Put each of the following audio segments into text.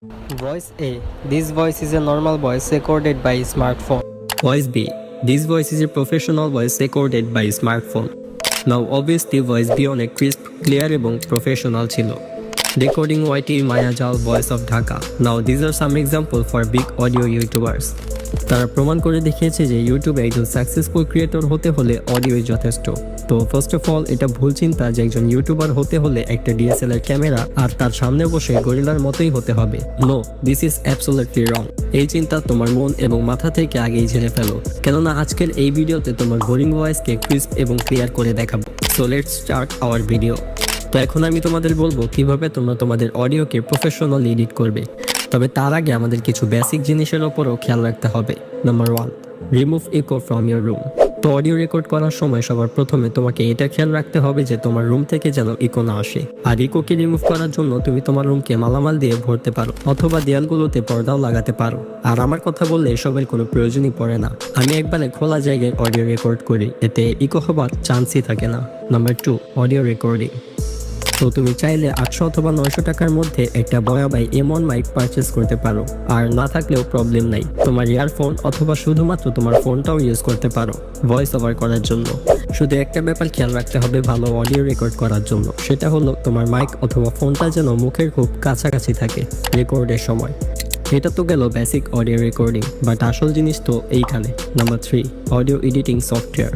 Voice A. This voice is a normal voice recorded by smartphone. Voice B. This voice is a professional voice recorded by smartphone. Now obviously voice B অনেক crisp, clear এবং professional ছিল. Recording YT mayajaal voice of Dhaka. Now these are some example for big audio YouTubers. তারা প্রমাণ করে দেখিয়েছে যে ইউটিউবে একজন সাকসেসফুল ক্রিয়েটর হতে হলে অডিওই যথেষ্ট। তো ফার্স্ট অফ অল এটা ভুল চিন্তা যে একজন ইউটিউবার হতে হলে একটা ডিএসএলআর ক্যামেরা আর তার সামনে বসে গরিলার মতোই হতে হবে। No, this is absolutely wrong. এই চিন্তা তোমার মন এবং মাথা থেকে আগেই ঝেড়ে ফেলো, কেননা আজকের এই ভিডিওতে তোমার বোরিং ভয়েসকে ক্রিস্প এবং ক্লিয়ার করে দেখাবো। So let's start our video. তো এখন আমি তোমাদের বলবো কিভাবে তোমরা তোমাদের অডিওকে প্রফেশনালি এডিট করবে। তবে তার আগে আমাদের কিছু বেসিক জিনিসের ওপরও খেয়াল রাখতে হবে। Number 1, remove echo from your room. তো অডিও রেকর্ড করার সময় সবার প্রথমে তোমাকে এটা খেয়াল রাখতে হবে যে তোমার রুম থেকে যেন ইকো না আসে। আর ইকোকে রিমুভ করার জন্য তুমি তোমার রুমকে মালামাল দিয়ে ভরতে পারো অথবা দেয়ালগুলোতে পর্দাও লাগাতে পারো। আর আমার কথা বললে এসবের কোনো প্রয়োজনই পড়ে না। আমি একবারে খোলা জায়গায় অডিও রেকর্ড করি, এতে ইকো হবার চান্সই থাকে না। Number 2, audio recording. তো তুমি চাইলে 800 অথবা 900 টাকার মধ্যে একটা বয়াবাই M1 মাইক পারচেস করতে পারো, আর না থাকলেও প্রবলেম নাই, তোমার ইয়ারফোন অথবা শুধুমাত্র তোমার ফোনটাও ইউজ করতে পারো ভয়েস ওভার করার জন্য। শুধু একটা ব্যাপার খেয়াল রাখতে হবে ভালো অডিও রেকর্ড করার জন্য, সেটা হলো তোমার মাইক অথবা ফোনটা যেন মুখের খুব কাছাকাছি থাকে রেকর্ডের সময়। এটা তো গেল বেসিক অডিও রেকর্ডিং, বাট আসল জিনিস তো এইখানে। Number 3, audio editing software.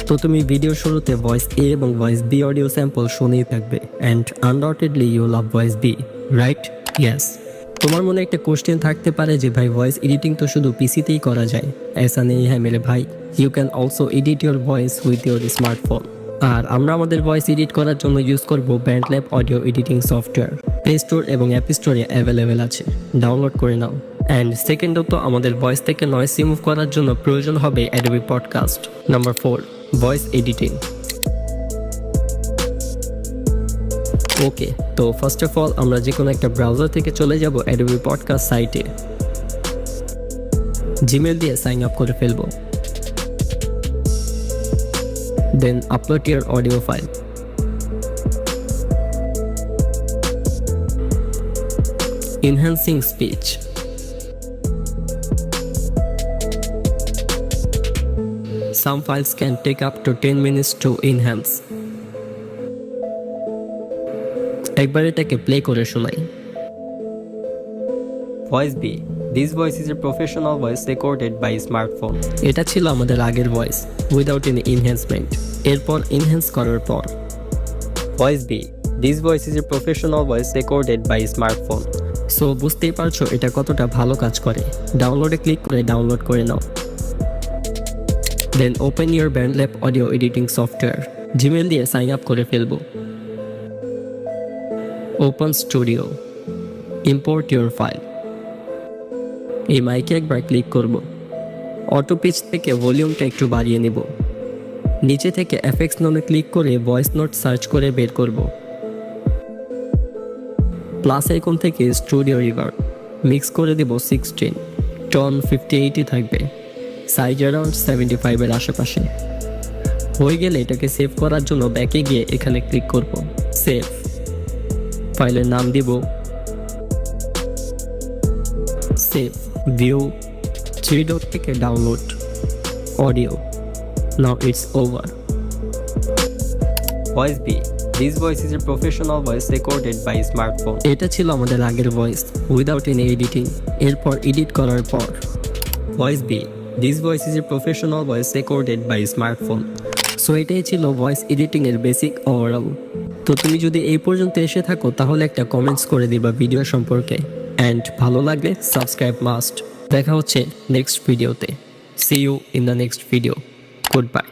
তো তুমি ভিডিও শুরুতে ভয়েস এ এবং ভয়েস বি অডিও স্যাম্পল শুনেই থাকবে, and undoubtedly you love voice B, right? Yes. তোমার মনে একটা কোশ্চেন থাকতে পারে যে ভাই ভয়েস এডিটিং তো শুধু পিসিতেই করা যায়। ऐसा नहीं है मेरे भाई, you can also edit your voice with your smartphone. আর আমরা আমাদের ভয়েস এডিট করার জন্য ইউজ করব bandlab audio editing software. Play store এবং অ্যাপ স্টোরে অ্যাভেলেবেল আছে, ডাউনলোড করে নাও। অ্যান্ড সেকেন্ডত আমাদের ভয়েস থেকে নয়েজ রিমুভ করার জন্য প্রয়োজন হবে Adobe podcast. Number 4, voice editing. Okay, তো ফার্স্ট অফ অল আমরা যে কোনো একটা ব্রাউজার থেকে চলে যাব অ্যাডোবি পডকাস্ট সাইটে। জিমেল দিয়ে সাইন আপ করে ফেলবো। Then upload your audio file. Enhancing speech. Some files can take up to 10 minutes to enhance. একবার এটাকে প্লে করে শোনাই। Voice B, this voice is a professional voice recorded by smartphone. এটা ছিল আমাদের আগের ভয়েস উইদাউট এনি এনহ্যান্সমেন্ট। এরপর enhance করার পর voice B, this voice is a professional voice recorded by smartphone. So বুঝতেই পারছো এটা কতটা ভালো কাজ করে। ডাউনলোডে ক্লিক করে ডাউনলোড করে নাও। Then open your bandlab audio editing software. Gmail দিয়ে সাইন আপ করে ফেলবো। Open studio, import your file. এই মাইকে একবার ক্লিক করব। অটো পিচ থেকে ভলিউমটা একটু বাড়িয়ে নিব। নিচে থেকে এফএক্স নোটে ক্লিক করে ভয়েস নোট সার্চ করে বের করব। প্লাস আইকন থেকে স্টুডিও রিভার্ব মিক্স করে দিব 16, টোন 50-80 থাকবে, সাইজ অ্যারাউন্ড 75-এর আশেপাশে। হয়ে গেলে এটাকে সেভ করার জন্য ব্যাকে গিয়ে এখানে ক্লিক করব। সেভ। ফাইলের নাম দিব সেভ ভিউ। 3 ডট থেকে download audio. Now it's over. Voice B, this voice is a professional voice recorded by smartphone. এটা ছিল আমাদের আগের ভয়েস উইদাউট এনি এডিটিং। এরপর এডিট করার পর voice B, this voice is a professional voice recorded by smartphone. So এটাই ছিল voice editing এর বেসিক ওভারঅল। তো তুমি যদি এই পর্যন্ত এসে থাকো তাহলে একটা কমেন্টস করে দিবা ভিডিও সম্পর্কে, অ্যান্ড ভালো লাগলে সাবস্ক্রাইব মাস্ট। দেখা হচ্ছে নেক্সট ভিডিওতে। See you in the next video. Good by.